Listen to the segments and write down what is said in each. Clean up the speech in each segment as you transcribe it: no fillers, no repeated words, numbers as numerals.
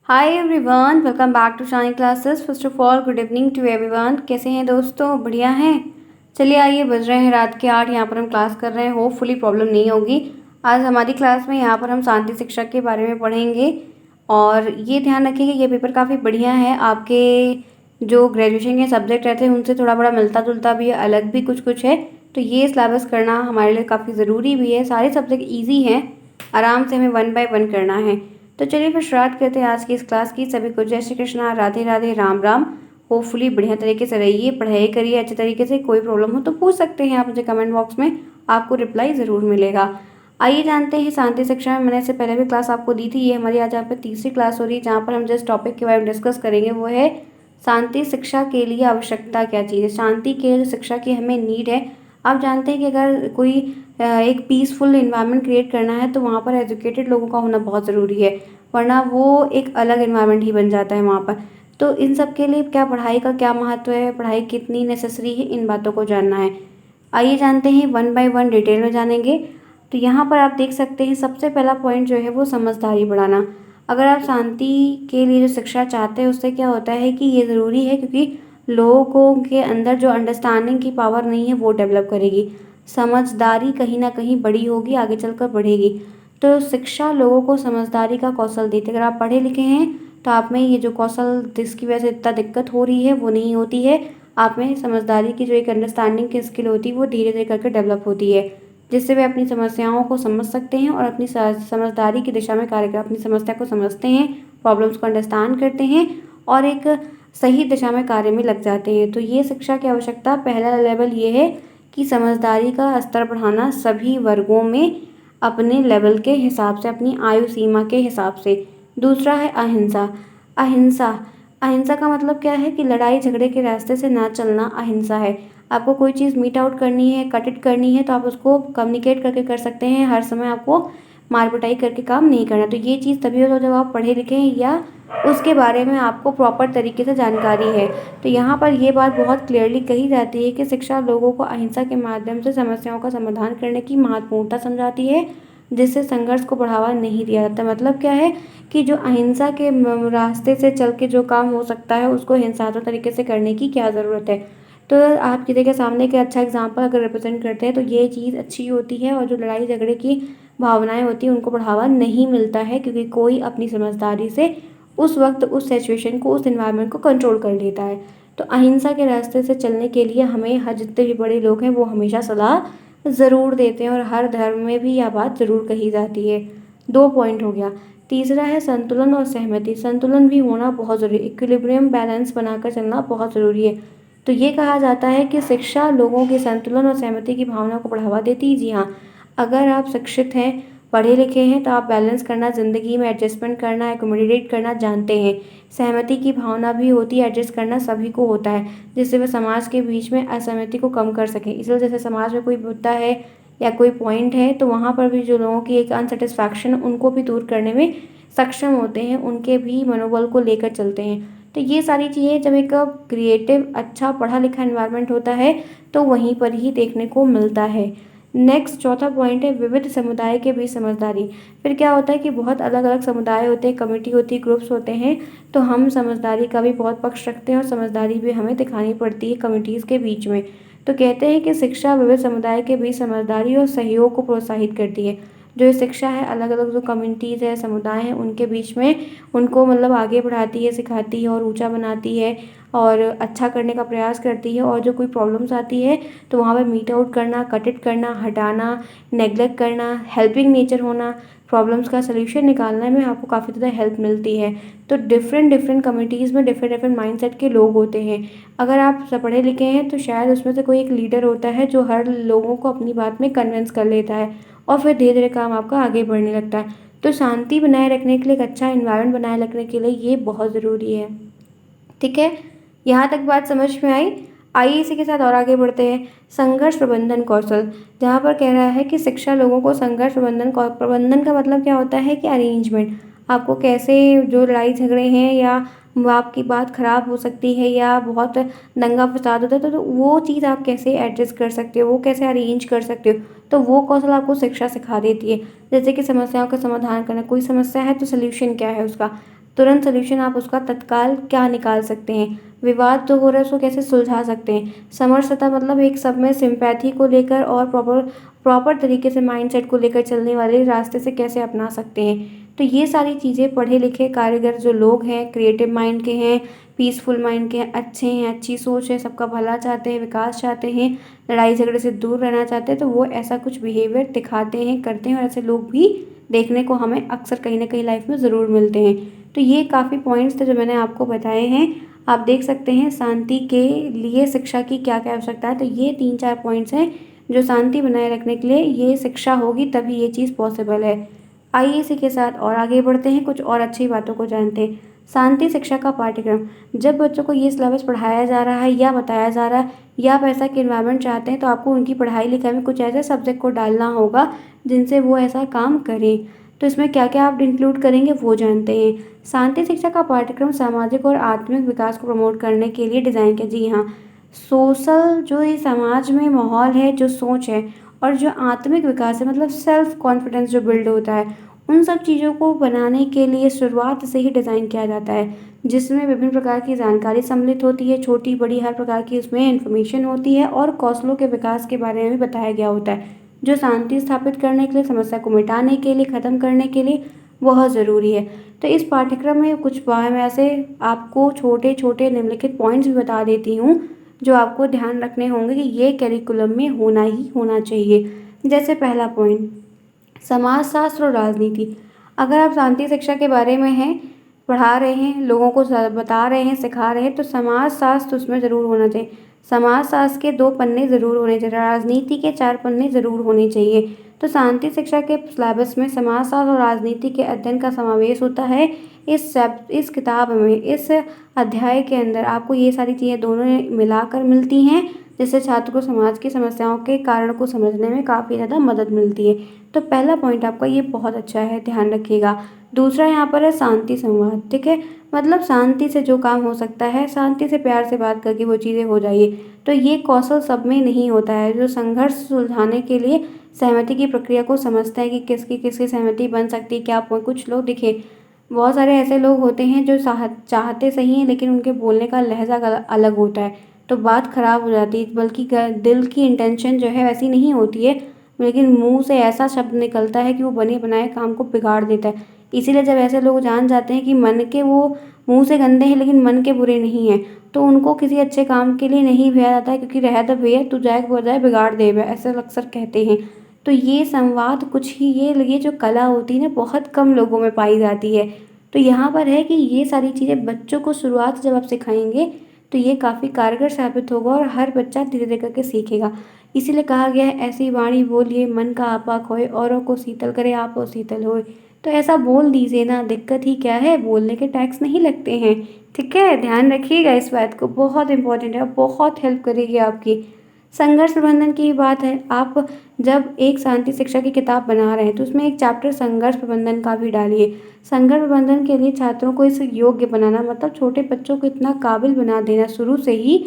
Hi everyone, welcome back to Shine Classes. First of all good evening to everyone. कैसे हैं दोस्तों? बढ़िया हैं। चलिए आइए, बज रहे हैं रात के 8। यहाँ पर हम क्लास कर रहे हैं। होपफुली प्रॉब्लम नहीं होगी। आज हमारी क्लास में यहाँ पर हम शांति शिक्षा के बारे में पढ़ेंगे। और ये ध्यान रखिए कि ये पेपर काफ़ी बढ़िया है। आपके जो ग्रेजुएशन के सब्जेक्ट रहते हैं उनसे थोड़ा बड़ा मिलता जुलता भी है, अलग भी कुछ कुछ है। तो ये सिलेबस करना हमारे लिए काफ़ी ज़रूरी भी है। सारे सब्जेक्ट ईजी हैं, आराम से हमें 1 बाय 1 करना है। तो चलिए फिर शुरुआत करते हैं आज की इस क्लास की। सभी को जय श्री कृष्णा, राधे राधे, राम राम। होपफुली बढ़िया तरीके से रहिए, पढ़ाई करिए अच्छे तरीके से। कोई प्रॉब्लम हो तो पूछ सकते हैं आप मुझे कमेंट बॉक्स में, आपको रिप्लाई ज़रूर मिलेगा। आइए जानते हैं शांति शिक्षा में। मैंने इससे पहले भी क्लास आपको दी थी। ये हमारी आज यहाँ पे तीसरी क्लास हो रही है, जहाँ पर हम जिस टॉपिक के बारे में डिस्कस करेंगे वो है शांति शिक्षा के लिए आवश्यकता क्या चीज़ है। शांति के लिए शिक्षा की हमें नीड है। आप जानते हैं कि अगर कोई एक पीसफुल इन्वायरमेंट क्रिएट करना है तो वहाँ पर एजुकेटेड लोगों का होना बहुत ज़रूरी है, वरना वो एक अलग इन्वायरमेंट ही बन जाता है वहाँ पर। तो इन सब के लिए क्या पढ़ाई का क्या महत्व है, पढ़ाई कितनी नेसेसरी है, इन बातों को जानना है। आइए जानते हैं, 1 बाय 1 डिटेल में जानेंगे। तो यहाँ पर आप देख सकते हैं सबसे पहला पॉइंट जो है वो समझदारी बढ़ाना। अगर आप शांति के लिए जो शिक्षा चाहते हैं उससे क्या होता है कि ये ज़रूरी है, क्योंकि लोगों के अंदर जो अंडरस्टैंडिंग की पावर नहीं है वो डेवलप करेगी। समझदारी कहीं ना कहीं बड़ी होगी, आगे चलकर बढ़ेगी। तो शिक्षा लोगों को समझदारी का कौशल देती है। अगर आप पढ़े लिखे हैं तो आप में ये जो कौशल जिसकी वजह से इतना दिक्कत हो रही है वो नहीं होती है। आप में समझदारी की जो एक अंडरस्टैंडिंग की स्किल होती है वो धीरे धीरे करके डेवलप होती है, जिससे वे अपनी समस्याओं को समझ सकते हैं और अपनी समझदारी की दिशा में कार्य कर अपनी समस्या को समझते हैं, प्रॉब्लम्स को अंडरस्टैंड करते हैं और एक सही दिशा में कार्य में लग जाते हैं। तो ये शिक्षा की आवश्यकता, पहला लेवल ये है कि समझदारी का स्तर बढ़ाना सभी वर्गों में अपने लेवल के हिसाब से, अपनी आयु सीमा के हिसाब से। दूसरा है अहिंसा। अहिंसा अहिंसा का मतलब क्या है कि लड़ाई झगड़े के रास्ते से ना चलना अहिंसा है। आपको कोई चीज़ मीट आउट करनी है, कट इट करनी है, तो आप उसको कम्युनिकेट करके कर सकते हैं। हर समय आपको मार पिटाई करके काम नहीं करना। तो ये चीज़ तभी होता है जब आप पढ़े लिखे हैं या उसके बारे में आपको प्रॉपर तरीके से जानकारी है। तो यहाँ पर ये बात बहुत क्लियरली कही जाती है कि शिक्षा लोगों को अहिंसा के माध्यम से समस्याओं का समाधान करने की महत्वपूर्णता समझाती है, जिससे संघर्ष को बढ़ावा नहीं दिया जाता। मतलब क्या है कि जो अहिंसा के रास्ते से चल के जो काम हो सकता है उसको हिंसात्मक तरीके से करने की क्या ज़रूरत है। तो आप किसी के सामने एक अच्छा एग्जाम्पल अगर रिप्रेजेंट करते हैं तो ये चीज़ अच्छी होती है, और जो लड़ाई झगड़े की भावनाएं होती हैं उनको बढ़ावा नहीं मिलता है, क्योंकि कोई अपनी समझदारी से उस वक्त उस सिचुएशन को, उस इन्वायरमेंट को कंट्रोल कर लेता है। तो अहिंसा के रास्ते से चलने के लिए हमें हर जितने भी बड़े लोग हैं वो हमेशा सलाह ज़रूर देते हैं, और हर धर्म में भी यह बात ज़रूर कही जाती है। 2 पॉइंट हो गया। तीसरा है संतुलन और सहमति। संतुलन भी होना बहुत ज़रूरी है, इक्विलिब्रियम बैलेंस बनाकर चलना बहुत ज़रूरी है। तो ये कहा जाता है कि शिक्षा लोगों के संतुलन और सहमति की भावना को बढ़ावा देती है। जी हाँ, अगर आप शिक्षित हैं, पढ़े लिखे हैं, तो आप बैलेंस करना, ज़िंदगी में एडजस्टमेंट करना, एकोमोडेट करना जानते हैं। सहमति की भावना भी होती है, एडजस्ट करना सभी को होता है, जिससे वे समाज के बीच में असहमति को कम कर सकें। इसलिए जैसे समाज में कोई मुद्दा है या कोई पॉइंट है तो वहाँ पर भी जो लोगों की एक अनसेटिस्फैक्शन उनको भी दूर करने में सक्षम होते हैं, उनके भी मनोबल को लेकर चलते हैं। तो ये सारी चीज़ें जब एक क्रिएटिव, अच्छा पढ़ा लिखा एनवायरनमेंट होता है तो वहीं पर ही देखने को मिलता है। नेक्स्ट चौथा पॉइंट है विविध समुदाय के बीच समझदारी। फिर क्या होता है कि बहुत अलग अलग समुदाय होते हैं, कमेटी होती है, ग्रुप्स होते हैं, तो हम समझदारी का भी बहुत पक्ष रखते हैं और समझदारी भी हमें दिखानी पड़ती है कमिटीज़ के बीच में। तो कहते हैं कि शिक्षा विविध समुदाय के बीच समझदारी और सहयोग को प्रोत्साहित करती है। जो ये शिक्षा है अलग अलग जो कम्युनिटीज़ है, समुदाय हैं, उनके बीच में उनको मतलब आगे बढ़ाती है, सिखाती है और ऊंचा बनाती है और अच्छा करने का प्रयास करती है। और जो कोई प्रॉब्लम्स आती है तो वहाँ पे मीट आउट करना, कट इट करना, हटाना, नेग्लेक्ट करना, हेल्पिंग नेचर होना, प्रॉब्लम्स का सलूशन निकालने में आपको काफ़ी ज़्यादा हेल्प मिलती है। तो डिफरेंट डिफरेंट कम्युनिटीज़ में डिफरेंट डिफरेंट माइंडसेट के लोग होते हैं। अगर आप सब पढ़े लिखे हैं तो शायद उसमें से कोई एक लीडर होता है जो हर लोगों को अपनी बात में कन्विंस कर लेता है, और फिर धीरे धीरे काम आपका आगे बढ़ने लगता है। तो शांति बनाए रखने के लिए, एक अच्छा इन्वायरमेंट बनाए रखने के लिए ये बहुत ज़रूरी है। ठीक है, यहाँ तक बात समझ में आई। आइए इसी के साथ और आगे बढ़ते हैं। संघर्ष प्रबंधन कौशल, जहाँ पर कह रहा है कि शिक्षा लोगों को संघर्ष प्रबंधन का मतलब क्या होता है कि अरेंजमेंट, आपको कैसे जो लड़ाई झगड़े हैं या आपकी बात खराब हो सकती है या बहुत दंगा फसाद होता है तो वो चीज़ आप कैसे एडजस्ट कर सकते हो, वो कैसे अरेंज कर सकते हो, तो वो कौशल आपको शिक्षा सिखा देती है। जैसे कि समस्याओं का समाधान करना, कोई समस्या है तो सोल्यूशन क्या है उसका, तुरंत सॉल्यूशन आप उसका तत्काल क्या निकाल सकते हैं, विवाद जो हो रहा है उसको कैसे सुलझा सकते हैं। समरसता मतलब एक सब में सिंपैथी को लेकर और प्रॉपर प्रॉपर तरीके से माइंडसेट को लेकर चलने वाले रास्ते से कैसे अपना सकते हैं। तो ये सारी चीज़ें पढ़े लिखे कारीगर जो लोग हैं, क्रिएटिव माइंड के हैं, पीसफुल माइंड के हैं, अच्छे हैं, अच्छी सोच है, सबका भला चाहते हैं, विकास चाहते हैं, लड़ाई झगड़े से दूर रहना चाहते हैं, तो वो ऐसा कुछ बिहेवियर दिखाते हैं, करते हैं और ऐसे लोग भी देखने को हमें अक्सर कहीं न कहीं लाइफ में ज़रूर मिलते हैं। तो ये काफ़ी पॉइंट्स थे जो मैंने आपको बताए हैं। आप देख सकते हैं शांति के लिए शिक्षा की क्या-क्या आवश्यकता है। तो ये 3-4 पॉइंट्स हैं जो शांति बनाए रखने के लिए ये शिक्षा होगी तभी ये चीज़ पॉसिबल है। आइए इसी के साथ और आगे बढ़ते हैं, कुछ और अच्छी बातों को जानते हैं। शांति शिक्षा का पाठ्यक्रम, जब बच्चों को ये सिलेबस पढ़ाया जा रहा है या बताया जा रहा है या आप ऐसा कि एनवायरनमेंट चाहते हैं तो आपको उनकी पढ़ाई लिखाई में कुछ ऐसे सब्जेक्ट को डालना होगा जिनसे वो ऐसा काम करें। तो इसमें क्या-क्या आप इंक्लूड करेंगे वो जानते हैं। शांति शिक्षा का पाठ्यक्रम सामाजिक और आत्मिक विकास को प्रमोट करने के लिए डिज़ाइन किया। जी हाँ, सोशल जो ये समाज में माहौल है, जो सोच है और जो आत्मिक विकास है मतलब सेल्फ कॉन्फिडेंस जो बिल्ड होता है, उन सब चीज़ों को बनाने के लिए शुरुआत से ही डिज़ाइन किया जाता है, जिसमें विभिन्न प्रकार की जानकारी सम्मिलित होती है, छोटी-बड़ी हर प्रकार की उसमें इन्फॉर्मेशन होती है और कौशलों के विकास के बारे में भी बताया गया होता है, जो शांति स्थापित करने के लिए, समस्या को मिटाने के लिए, ख़त्म करने के लिए बहुत ज़रूरी है। तो इस पाठ्यक्रम में कुछ मैं ऐसे आपको छोटे-छोटे निम्नलिखित पॉइंट्स भी बता देती हूँ, जो आपको ध्यान रखने होंगे कि ये करिकुलम में होना ही होना चाहिए। जैसे पहला पॉइंट, समाजशास्त्र और राजनीति। अगर आप शांति शिक्षा के बारे में हैं, पढ़ा रहे हैं, लोगों को बता रहे हैं, सिखा रहे हैं, तो समाजशास्त्र उसमें ज़रूर होना चाहिए। समाजशास्त्र के 2 पन्ने ज़रूर होने चाहिए, राजनीति के 4 पन्ने ज़रूर होने चाहिए। तो शांति शिक्षा के सिलेबस में समाजशास्त्र और राजनीति के अध्ययन का समावेश होता है। इस किताब में, इस अध्याय के अंदर आपको ये सारी चीज़ें दोनों मिलाकर मिलती हैं, जिससे छात्र को समाज की समस्याओं के कारण को समझने में काफ़ी ज़्यादा मदद मिलती है। तो पहला पॉइंट आपका ये बहुत अच्छा है, ध्यान रखिएगा। दूसरा यहाँ पर है शांति संवाद, ठीक है? मतलब शांति से जो काम हो सकता है, शांति से प्यार से बात करके वो चीज़ें हो जाइए। तो ये कौशल सब में नहीं होता है, जो संघर्ष सुलझाने के लिए सहमति की प्रक्रिया को समझते हैं कि किसकी सहमति बन सकती है, क्या कुछ लोग देखिए, बहुत सारे ऐसे लोग होते हैं जो चाहते सही हैं लेकिन उनके बोलने का लहज़ा अलग होता है, तो बात ख़राब हो जाती है, बल्कि दिल की इंटेंशन जो है वैसी नहीं होती है, लेकिन मुँह से ऐसा शब्द निकलता है कि वो बने बनाए काम को बिगाड़ देता है। इसीलिए जब ऐसे लोग जान जाते हैं कि मन के वो मुँह से गंदे हैं लेकिन मन के बुरे नहीं हैं, तो उनको किसी अच्छे काम के लिए नहीं भेजा जाता है, क्योंकि रह दे भैया तू जाए बजाए बिगाड़ देबे, ऐसे अक्सर कहते हैं। तो ये संवाद कुछ ही ये जो कला होती है ना, बहुत कम लोगों में पाई जाती है। तो यहाँ पर है कि ये सारी चीज़ें बच्चों को शुरुआत से जब आप सिखाएँगे, तो ये काफ़ी कारगर साबित होगा और हर बच्चा धीरे-धीरे करके सीखेगा। इसीलिए कहा गया है, ऐसी वाणी बोलिए मन का आपा खोए, औरों को शीतल करे आपो शीतल होए। तो ऐसा बोल दीजिए ना, दिक्कत ही क्या है, बोलने के टैक्स नहीं लगते हैं, ठीक है? ध्यान रखिएगा इस बात को, बहुत इम्पोर्टेंट है, बहुत हेल्प करेगी आपकी। संघर्ष प्रबंधन की ही बात है, आप जब एक शांति शिक्षा की किताब बना रहे हैं, तो उसमें एक चैप्टर संघर्ष प्रबंधन का भी डालिए। संघर्ष प्रबंधन के लिए छात्रों को इसे योग्य बनाना, मतलब छोटे बच्चों को इतना काबिल बना देना शुरू से ही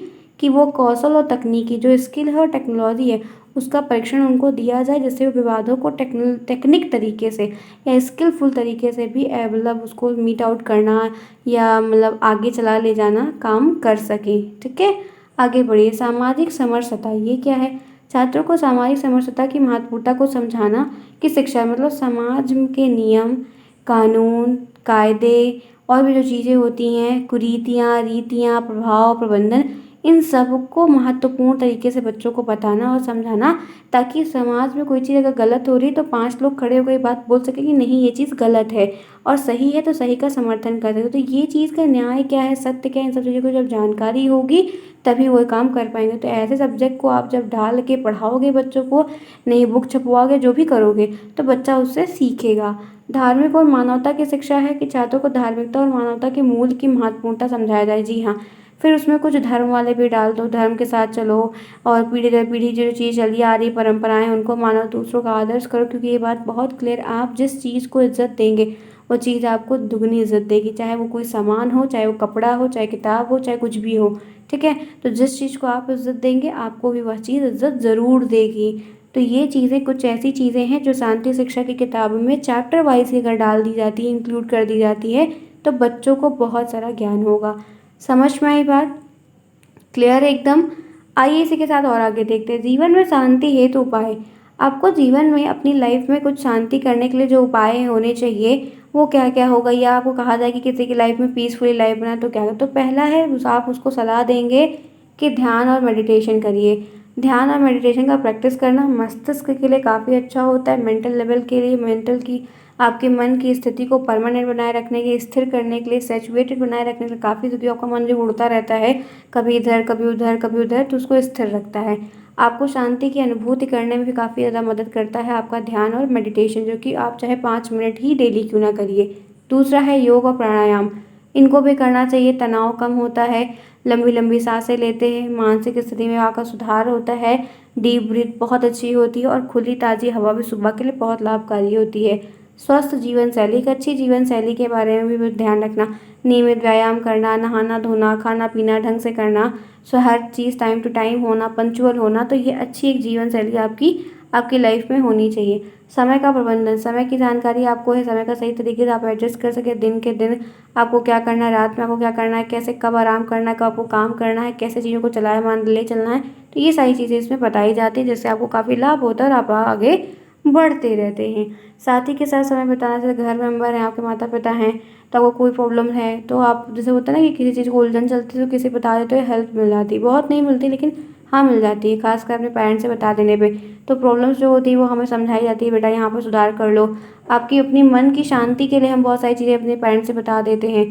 कि वो कौशल और तकनीकी जो स्किल है और टेक्नोलॉजी है, उसका परीक्षण उनको दिया जाए, जिससे वो विवादों को टेक्निक तरीके से या स्किलफुल तरीके से भी मतलब उसको मीट आउट करना या मतलब आगे चला ले जाना काम कर सकें, ठीक है? आगे बढ़िए, सामाजिक समरसता ये क्या है? छात्रों को सामाजिक समरसता की महत्वपूर्णता को समझाना कि शिक्षा मतलब समाज के नियम, कानून, कायदे और भी जो चीज़ें होती हैं, कुरीतियाँ, रीतियाँ, प्रभाव, प्रबंधन, इन सब को महत्वपूर्ण तरीके से बच्चों को बताना और समझाना, ताकि समाज में कोई चीज़ अगर गलत हो रही है तो 5 लोग खड़े होकर ये बात बोल सकें कि नहीं ये चीज़ गलत है, और सही है तो सही का समर्थन कर सकें। तो ये चीज़ का न्याय क्या है, सत्य क्या है, इन सब चीज़ों को जब जानकारी होगी तभी वो काम कर पाएँगे। तो ऐसे सब्जेक्ट को आप जब डाल के पढ़ाओगे बच्चों को, नई बुक छपवाओगे, जो भी करोगे, तो बच्चा उससे सीखेगा। धार्मिक और मानवता की शिक्षा है कि छात्रों को धार्मिकता और मानवता के मूल की महत्वपूर्णता समझाया जाए। जी हाँ, फिर उसमें कुछ धर्म वाले भी डाल दो, धर्म के साथ चलो और पीढ़ी दर पीढ़ी जो चीज़ चली आ रही परंपराएं उनको मानो, दूसरों का आदर्श करो, क्योंकि ये बात बहुत क्लियर, आप जिस चीज़ को इज्जत देंगे वो चीज़ आपको दुगनी इज्जत देगी, चाहे वो कोई सामान हो, चाहे वो कपड़ा हो, चाहे किताब हो, चाहे कुछ भी हो, ठीक है? तो जिस चीज़ को आप इज्जत देंगे आपको भी वह चीज़ इज्जत ज़रूर देगी। तो ये चीज़ें कुछ ऐसी चीज़ें हैं जो शांति शिक्षा की किताब में चैप्टर वाइज अगर डाल दी जाती है, इंक्लूड कर दी जाती है, तो बच्चों को बहुत सारा ज्ञान होगा। समझ में आई बात? क्लियर है एकदम? आइए इसी के साथ और आगे देखते हैं। जीवन में शांति हेतु उपाय। आपको जीवन में अपनी लाइफ में कुछ शांति करने के लिए जो उपाय होने चाहिए वो क्या क्या होगा, या आपको कहा जाए कि किसी की लाइफ में पीसफुली लाइफ बनाए तो क्या है? तो पहला है, आप उसको सलाह देंगे कि ध्यान और मेडिटेशन करिए। ध्यान और मेडिटेशन का प्रैक्टिस करना मस्तिष्क के लिए काफ़ी अच्छा होता है, मेंटल लेवल के लिए, मेंटल की आपके मन की स्थिति को परमानेंट बनाए रखने के, स्थिर करने के लिए, सैचुरेटेड बनाए रखने के लिए। काफ़ी क्योंकि आपका मन जो उड़ता रहता है कभी इधर कभी उधर कभी उधर, तो उसको स्थिर रखता है। आपको शांति की अनुभूति करने में भी काफ़ी ज़्यादा मदद करता है आपका ध्यान और मेडिटेशन, जो कि आप चाहे 5 मिनट ही डेली क्यों ना करिए। दूसरा है योग और प्राणायाम। इनको भी करना चाहिए, तनाव कम होता है, लंबी लंबी सांसें लेते हैं, मानसिक स्थिति में आपका सुधार होता है, डीप ब्रीथ बहुत अच्छी होती है, और खुली ताज़ी हवा भी सुबह के लिए बहुत लाभकारी होती है। स्वस्थ जीवन शैली, एक अच्छी जीवन शैली के बारे में भी ध्यान रखना। नियमित व्यायाम करना, नहाना धोना, खाना पीना ढंग से करना, सो हर चीज़ टाइम टू टाइम होना, पंक्चुअल होना, तो ये अच्छी एक जीवन शैली आपकी लाइफ में होनी चाहिए। समय का प्रबंधन, समय की जानकारी आपको है, समय का सही तरीके से आप एडजस्ट कर सके, दिन के दिन आपको क्या करना है, रात में आपको क्या करना है, कैसे कब आराम करना है, कब आपको काम करना है, कैसे चीज़ों को चलायमान ले चलना है, तो ये सारी चीज़ें इसमें बताई जाती हैं, जिससे आपको काफ़ी लाभ होता है और आप आगे बढ़ते रहते हैं। साथ ही के साथ समय बिताना, जैसे घर मेंबर हैं, आपके माता पिता हैं, तो आपको कोई प्रॉब्लम है तो आप, जैसे होता है ना कि किसी चीज़ को उलझन चलती है तो किसी बता देते हो, हेल्प मिल जाती है। बहुत नहीं मिलती लेकिन हाँ मिल जाती है, खासकर अपने पेरेंट्स से बता देने पे। तो प्रॉब्लम्स जो होती है वो हमें समझाई जाती है, बेटा यहाँ पर सुधार कर लो। आपकी अपनी मन की शांति के लिए हम बहुत सारी चीज़ें अपने पेरेंट्स से बता देते हैं,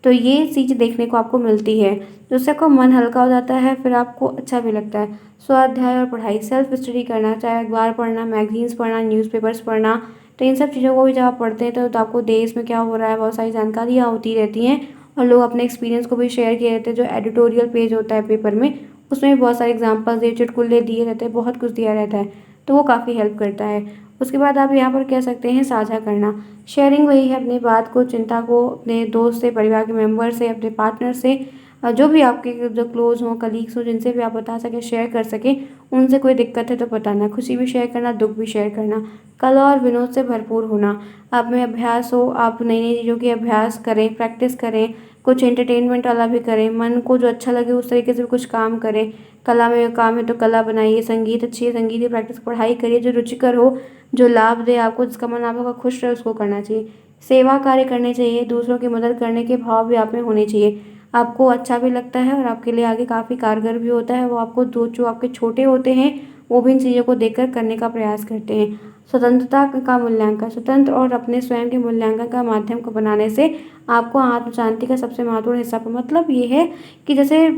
तो ये चीज़ देखने को आपको मिलती है, जिससे आपका मन हल्का हो जाता है, फिर आपको अच्छा भी लगता है। स्वाध्याय और पढ़ाई, सेल्फ स्टडी करना, चाहे अखबार पढ़ना, मैगजीन्स पढ़ना, न्यूज़पेपर्स पढ़ना, तो इन सब चीज़ों को भी जब आप पढ़ते हैं तो आपको देश में क्या हो रहा है बहुत सारी जानकारियाँ होती रहती हैं, और लोग अपने एक्सपीरियंस को भी शेयर किए रहते हैं। जो एडिटोरियल पेज होता है पेपर में, उसमें भी बहुत सारे एग्जांपल्स दिए, चुटकुले दिए रहते हैं, बहुत कुछ दिया रहता है, तो वो काफ़ी हेल्प करता है। उसके बाद आप यहाँ पर कह सकते हैं साझा करना। शेयरिंग वही है, अपनी बात को, चिंता को अपने दोस्त से, परिवार के मेंबर से, अपने पार्टनर से, जो भी आपके जो क्लोज हों, कलीग्स हों, जिनसे भी आप बता सकें, शेयर कर सकें, उनसे कोई दिक्कत है तो बताना। खुशी भी शेयर करना, दुख भी शेयर करना। कला और विनोद से भरपूर होना। आप में अभ्यास हो, आप नई नई चीज़ों की अभ्यास करें, प्रैक्टिस करें, कुछ एंटरटेनमेंट वाला भी करें, मन को जो अच्छा लगे उस तरीके से भी कुछ काम करें। कला में काम है तो कला बनाइए, संगीत अच्छी है, संगीत की प्रैक्टिस, पढ़ाई करिए, जो रुचिकर हो, जो लाभ दे आपको, जिसका मन आपका खुश रहे, उसको करना चाहिए। सेवा कार्य करने चाहिए, दूसरों की मदद करने के भाव भी आप में होने चाहिए। आपको अच्छा भी लगता है और आपके लिए आगे काफ़ी कारगर भी होता है। वो आपको जो आपके छोटे होते हैं वो भी इन चीज़ों को देखकर करने का प्रयास करते हैं। स्वतंत्रता का मूल्यांकन, स्वतंत्र और अपने स्वयं के मूल्यांकन का माध्यम को बनाने से आपको आत्म शांति का सबसे महत्वपूर्ण हिस्सा, मतलब ये है कि जैसे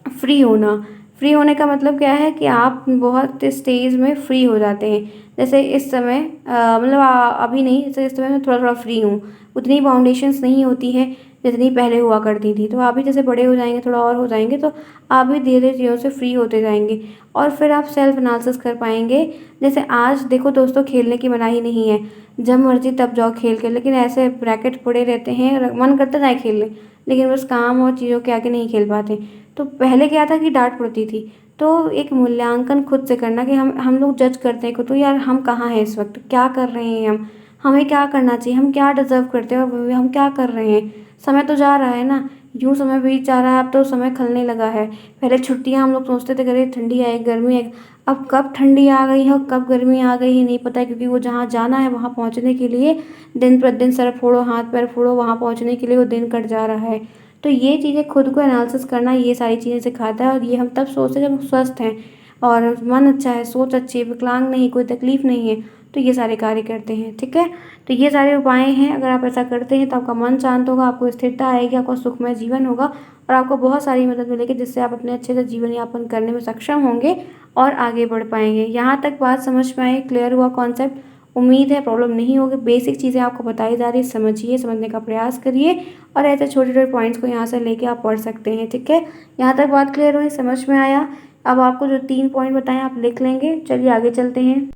फ्री होना। फ्री होने का मतलब क्या है कि आप बहुत स्टेज में फ्री हो जाते हैं। जैसे इस समय मतलब अभी नहीं, जैसे इस समय मैं थोड़ा थोड़ा फ्री हूँ, उतनी बाउंडेशंस नहीं होती है जितनी पहले हुआ करती थी। तो आप भी जैसे बड़े हो जाएंगे, थोड़ा और हो जाएंगे, तो आप भी धीरे धीरे चीज़ों से फ्री होते जाएंगे, और फिर आप सेल्फ एनालिसिस कर पाएंगे। जैसे आज देखो दोस्तों, खेलने की मनाही नहीं है, जब मर्जी तब जाओ खेल के, लेकिन ऐसे ब्रैकेट पड़े रहते हैं और मन करता जाए खेलने, लेकिन बस काम और चीज़ों के आगे नहीं खेल पाते। तो पहले क्या था कि डांट पड़ती थी। तो एक मूल्यांकन खुद से करना कि हम लोग जज करते हैं खुद को, यार हम कहाँ हैं इस वक्त, क्या कर रहे हैं हम, हमें क्या करना चाहिए, हम क्या डिजर्व करते हैं और हम क्या कर रहे हैं। समय तो जा रहा है ना, यूँ समय बीत जा रहा है, अब तो समय खलने लगा है। पहले छुट्टियाँ हम लोग सोचते थे अरे ठंडी आएगी, गर्मी आएगी, अब कब ठंडी आ गई है और कब गर्मी आ गई है नहीं पता है, क्योंकि वो जहाँ जाना है वहाँ पहुँचने के लिए दिन प्रतिदिन सर फोड़ो हाथ पैर फोड़ो, वहाँ पहुँचने के लिए वो दिन कट जा रहा है। तो ये चीज़ें खुद को एनालिसिस करना, ये सारी चीज़ें सिखाता है, और ये हम तब सोचते हैं जब हम स्वस्थ हैं और मन अच्छा है, सोच अच्छी है, विकलांग नहीं, कोई तकलीफ नहीं है, तो ये सारे कार्य करते हैं। ठीक है, तो ये सारे उपाय हैं, अगर आप ऐसा करते हैं तो आपका मन शांत होगा, आपको स्थिरता आएगी, आपका सुखमय जीवन होगा, और आपको बहुत सारी मदद मिलेगी, जिससे आप अपने अच्छे से जीवन यापन करने में सक्षम होंगे और आगे बढ़ पाएंगे। यहाँ तक बात समझ में आई, क्लियर हुआ कॉन्सेप्ट? उम्मीद है प्रॉब्लम नहीं होगी। बेसिक चीज़ें आपको बताई जा रही है, समझिए, समझने का प्रयास करिए, और ऐसे छोटे छोटे पॉइंट्स को यहाँ से लेके आप पढ़ सकते हैं। ठीक है, यहाँ तक बात क्लियर हुई, समझ में आया? अब आपको जो 3 पॉइंट बताएं आप लिख लेंगे। चलिए आगे चलते हैं।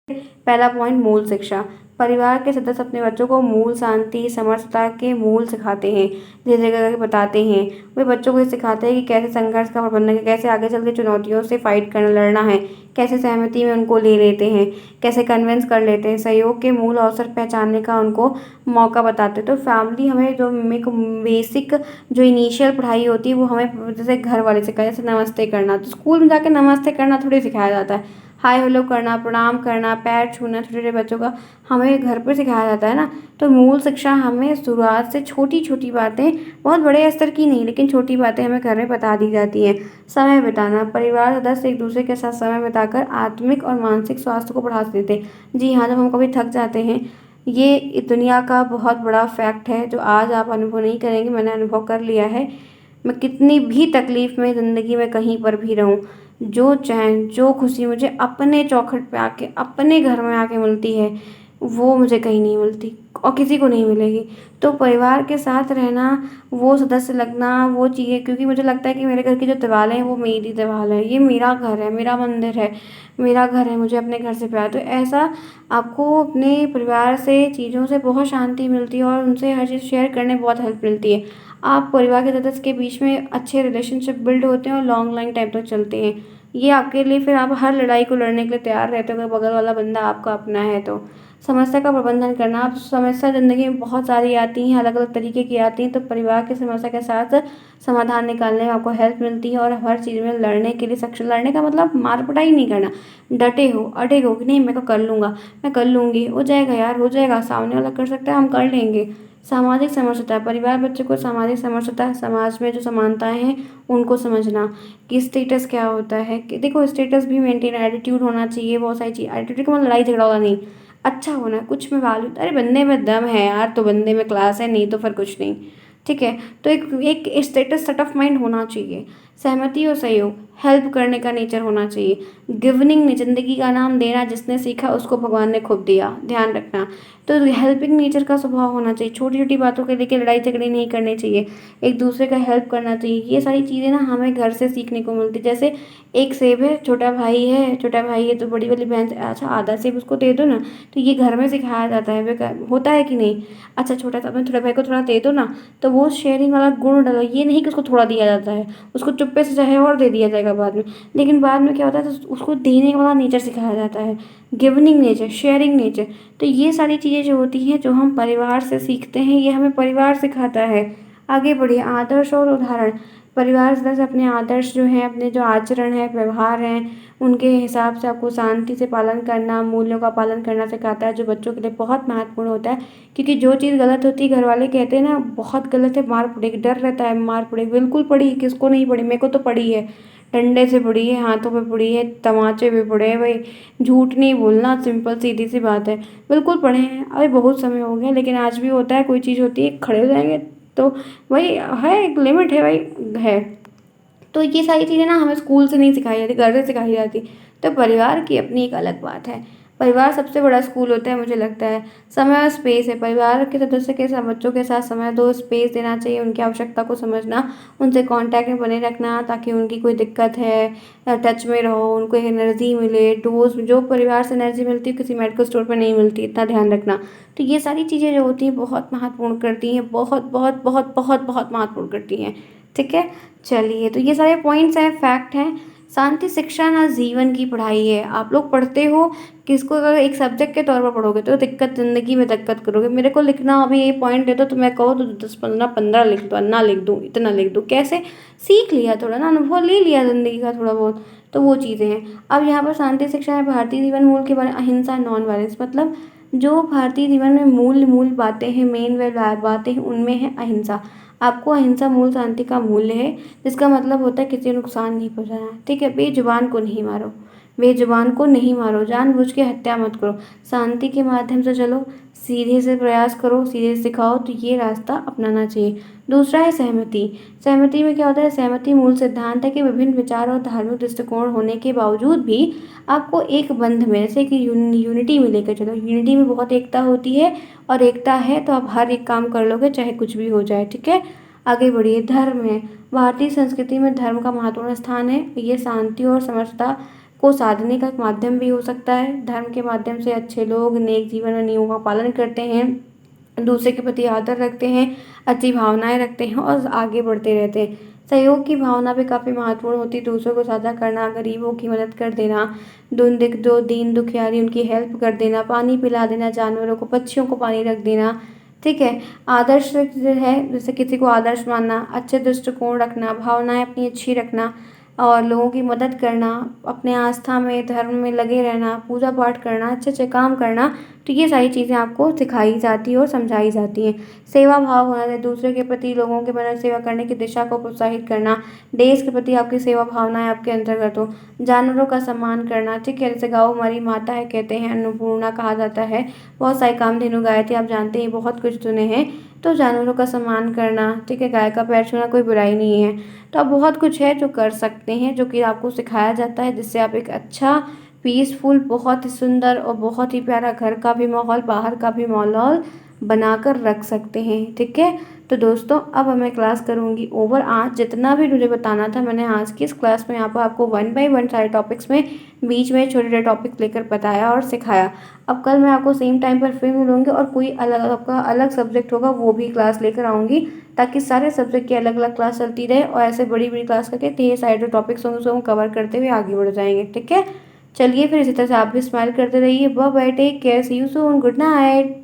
पहला पॉइंट, मूल शिक्षा। परिवार के सदस्य अपने बच्चों को मूल शांति, समरसता के मूल सिखाते हैं, धीरे-धीरे करके बताते हैं। वे बच्चों को ये सिखाते हैं कि कैसे संघर्ष का प्रबंधन, कैसे आगे चल के चुनौतियों से फाइट करना, लड़ना है, कैसे सहमति में उनको ले लेते हैं, कैसे कन्विंस कर लेते हैं, सहयोग के मूल अवसर पहचानने का उनको मौका बताते हैं। तो फैमिली हमें जो एक बेसिक जो इनिशियल पढ़ाई होती है वो हमें जैसे घर वाले सिखाए, जैसे नमस्ते करना। तो स्कूल में जाके नमस्ते करना थोड़ी सिखाया जाता है। हाय हेलो करना, प्रणाम करना, पैर छूना छोटे-छोटे बच्चों का हमें घर पर सिखाया जाता है ना। तो मूल शिक्षा हमें शुरुआत से छोटी-छोटी बातें, बहुत बड़े स्तर की नहीं लेकिन छोटी बातें हमें घर में बता दी जाती हैं। समय बिताना, परिवार सदस्य एक दूसरे के साथ समय बिताकर आत्मिक और मानसिक स्वास्थ्य को बढ़ा देते हैं। जी हाँ, जब हम कभी थक जाते हैं, ये दुनिया का बहुत बड़ा फैक्ट है जो आज आप अनुभव नहीं करेंगे, मैंने अनुभव कर लिया है। मैं कितनी भी तकलीफ़ में ज़िंदगी में कहीं पर भी रहूँ, जो चैन, जो खुशी मुझे अपने चौखट पे आके, अपने घर में आके मिलती है, वो मुझे कहीं नहीं मिलती और किसी को नहीं मिलेगी। तो परिवार के साथ रहना, वो सदस्य लगना, वो चीज़ें, क्योंकि मुझे लगता है कि मेरे घर की जो दीवारें हैं, वो मेरी दीवार है। ये मेरा घर है, मेरा मंदिर है, मेरा घर है, मुझे अपने घर से प्यार। तो ऐसा आपको अपने परिवार से, चीज़ों से बहुत शांति मिलती है और उनसे हर चीज़ शेयर करने में बहुत हेल्प मिलती है। आप परिवार के सदस्य के बीच में अच्छे रिलेशनशिप बिल्ड होते हैं और लॉन्ग लाइन टाइम तक चलते हैं। ये आपके लिए, फिर आप हर लड़ाई को लड़ने के लिए तैयार रहते हो अगर बगल वाला बंदा आपका अपना है तो। समस्या का प्रबंधन करना, आप समस्या ज़िंदगी में बहुत सारी आती हैं, अलग-अलग तरीके की आती हैं, तो परिवार की समस्या के साथ समाधान निकालने में आपको हेल्प मिलती है और हर चीज़ में लड़ने के लिए सक्षम, लड़ने का मतलब मार पिटाई नहीं करना, डटे हो, अड़े हो कि नहीं मैं तो कर लूँगा, मैं कर लूँगी, हो जाएगा यार, हो जाएगा, सामने वाला कर सकता है, हम कर लेंगे। सामाजिक समरसता, परिवार बच्चों को सामाजिक समरसता, समाज में जो समानताएँ हैं, उनको समझना कि स्टेटस क्या होता है, कि देखो स्टेटस भी मेंटेन, एटीट्यूड होना चाहिए, बहुत सारी चीज़, एटीट्यूड का मतलब लड़ाई झगड़ा वाला नहीं, अच्छा होना, कुछ में वैल्यू, अरे बंदे में दम है यार तो बंदे में क्लास है, नहीं तो फिर कुछ नहीं, ठीक है। तो एक एक स्टेटस सेट ऑफ माइंड होना चाहिए। सहमति और सहयोग, हेल्प करने का नेचर होना चाहिए। गिवनिंग ने ज़िंदगी का नाम देना, जिसने सीखा उसको भगवान ने खूब दिया, ध्यान रखना। तो हेल्पिंग नेचर का स्वभाव होना चाहिए, छोटी-छोटी बातों के लेके लड़ाई झगड़े नहीं करने चाहिए, एक दूसरे का हेल्प करना चाहिए। ये सारी चीज़ें ना हमें घर से सीखने को मिलती, जैसे एक सेब है, छोटा भाई है तो बड़ी वाली बहन से अच्छा आधा सेब उसको दे दो ना, तो ये घर में सिखाया जाता है, होता है कि नहीं? अच्छा छोटा सा अपने छोटे भाई को थोड़ा दे दो ना, तो वो शेयरिंग वाला गुण डालो, ये नहीं कि उसको थोड़ा दिया जाता है, उसको चुप्पे से चाहे और दे दिया जाएगा बाद में, लेकिन बाद में क्या होता है तो उसको देने वाला नेचर सिखाया जाता है, गिवनिंग नेचर, शेयरिंग नेचर। तो ये सारी चीज़ें जो होती हैं, जो हम परिवार से सीखते हैं, ये हमें परिवार सिखाता है। आगे बढ़िए, आदर्श और उदाहरण, परिवार सदस्य अपने आदर्श जो हैं, अपने जो आचरण है, व्यवहार हैं, उनके हिसाब से आपको शांति से पालन करना, मूल्यों का पालन करना सिखाता है, जो बच्चों के लिए बहुत महत्वपूर्ण होता है। क्योंकि जो चीज़ गलत होती है, घर वाले कहते हैं ना बहुत गलत है, मार पड़ेगी, डर रहता है मार पड़ेगी, बिल्कुल पड़ी, किसको नहीं पड़ी, मेरे को तो पड़ी है, डंडे से पड़ी है, हाथों पे पड़ी है, तमाचे पे पड़े हैं भाई, झूठ नहीं बोलना, सिंपल सीधी सी बात है, बिल्कुल पड़े हैं। अरे बहुत समय हो गया, लेकिन आज भी होता है, कोई चीज़ होती है खड़े हो जाएंगे, तो वही है, एक लिमिट है भाई, है। तो ये सारी चीज़ें ना हमें स्कूल से नहीं सिखाई जाती, घर से सिखाई जाती। तो परिवार की अपनी एक अलग बात है। परिवार सबसे बड़ा स्कूल होता है मुझे लगता है। समय और स्पेस है, परिवार के सदस्य के साथ, बच्चों के साथ समय दो, स्पेस देना चाहिए, उनकी आवश्यकता को समझना, उनसे कॉन्टैक्ट में बने रखना ताकि उनकी कोई दिक्कत है या टच में रहो, उनको एक एनर्जी मिले, डोज़ जो परिवार से एनर्जी मिलती है किसी मेडिकल स्टोर पर नहीं मिलती, इतना ध्यान रखना। तो ये सारी चीज़ें जो होती हैं बहुत महत्वपूर्ण करती हैं, बहुत बहुत बहुत बहुत बहुत महत्वपूर्ण करती हैं, ठीक है। चलिए, तो ये सारे पॉइंट्स हैं, फैक्ट हैं। शांति शिक्षा ना जीवन की पढ़ाई है। आप लोग पढ़ते हो, किसको अगर एक सब्जेक्ट के तौर पर पढ़ोगे तो दिक्कत, ज़िंदगी में दिक्कत करोगे। मेरे को लिखना अभी ये पॉइंट दे दो तो मैं कहूँ तो 10-15 लिख दो, अन्ना लिख दूँ, इतना लिख दूँ, कैसे? सीख लिया थोड़ा ना, अनुभव ले लिया ज़िंदगी का थोड़ा बहुत, तो वो चीज़ें हैं। अब यहाँ पर शांति शिक्षा है, भारतीय जीवन मूल के बारे में, अहिंसा, नॉन वायलेंस, मतलब जो भारतीय जीवन में मूल मूल बातें हैं, मेन वे बातें हैं, उनमें है अहिंसा। आपको अहिंसा मूल शांति का मूल्य है, जिसका मतलब होता है किसी को नुकसान नहीं पहुंचाना, ठीक है। बेजुबान को नहीं मारो, बेजुबान को नहीं मारो, जानबूझ के हत्या मत करो, शांति के माध्यम से चलो, सीधे से प्रयास करो, सीधे से सिखाओ, तो ये रास्ता अपनाना चाहिए। दूसरा है सहमति। सहमति में क्या होता है? सहमति मूल सिद्धांत है कि विभिन्न विचार और धार्मिक दृष्टिकोण होने के बावजूद भी आपको एक बंध में, जैसे कि यूनिटी में लेकर चलो, यूनिटी में बहुत एकता होती है, और एकता है तो आप हर एक काम कर लोगे चाहे कुछ भी हो जाए, ठीक है। आगे बढ़िए, धर्म है, भारतीय संस्कृति में धर्म का महत्वपूर्ण स्थान है, ये शांति और समरसता को साधने का एक माध्यम भी हो सकता है। धर्म के माध्यम से अच्छे लोग नेक जीवन और नियमों का पालन करते हैं, दूसरे के प्रति आदर रखते हैं, अच्छी भावनाएं रखते हैं और आगे बढ़ते रहते हैं। सहयोग की भावना भी काफ़ी महत्वपूर्ण होती है, दूसरों को साझा करना, गरीबों की मदद कर देना, जो दीन दुखियारी उनकी हेल्प कर देना, पानी पिला देना जानवरों को, पक्षियों को पानी रख देना। ठीक है। आदर्श जो है, जैसे किसी को आदर्श मानना, अच्छे दृष्टिकोण रखना, भावनाएं अपनी अच्छी रखना और लोगों की मदद करना, अपने आस्था में धर्म में लगे रहना, पूजा पाठ करना, अच्छे अच्छे काम करना, तो ये सारी चीज़ें आपको सिखाई जाती है और समझाई जाती हैं। सेवा भाव होना चाहिए, दूसरे के प्रति लोगों के मदद सेवा करने की दिशा को प्रोत्साहित करना, देश के प्रति आपकी सेवा भावनाएं आपके अंतर्गत हो, जानवरों का सम्मान करना। ठीक है, जैसे गौ हमारी माता है, कहते हैं अन्नपूर्णा कहा जाता है। बहुत सारी कामधेनु गाय थी, आप जानते हैं, बहुत कुछ सुने हैं। तो जानवरों का सम्मान करना, ठीक है, गाय का पैर छूना कोई बुराई नहीं है। तो आप बहुत कुछ है जो कर सकते हैं, जो कि आपको सिखाया जाता है, जिससे आप एक अच्छा पीसफुल, बहुत ही सुंदर और बहुत ही प्यारा घर का भी माहौल, बाहर का भी माहौल बनाकर रख सकते हैं। ठीक है। तो दोस्तों अब मैं क्लास करूँगी ओवर। आज जितना भी मुझे बताना था मैंने आज की इस क्लास में यहाँ पर आपको 1 बाय 1 सारे टॉपिक्स में बीच में छोटे छोटे टॉपिक्स लेकर बताया और सिखाया। अब कल मैं आपको सेम टाइम पर फिर मिलूँगी और कोई अलग आपका अलग सब्जेक्ट होगा वो भी क्लास लेकर आऊँगी, ताकि सारे सब्जेक्ट की अलग अलग क्लास चलती रहे और ऐसे बड़ी बड़ी क्लास करके ढेर सारे जो टॉपिक्स होंगे उसको हम कवर करते हुए आगे बढ़ जाएंगे। ठीक है। चलिए फिर इसी तरह से आप भी स्माइल करते रहिए। Bye bye, take care, see you soon, good night.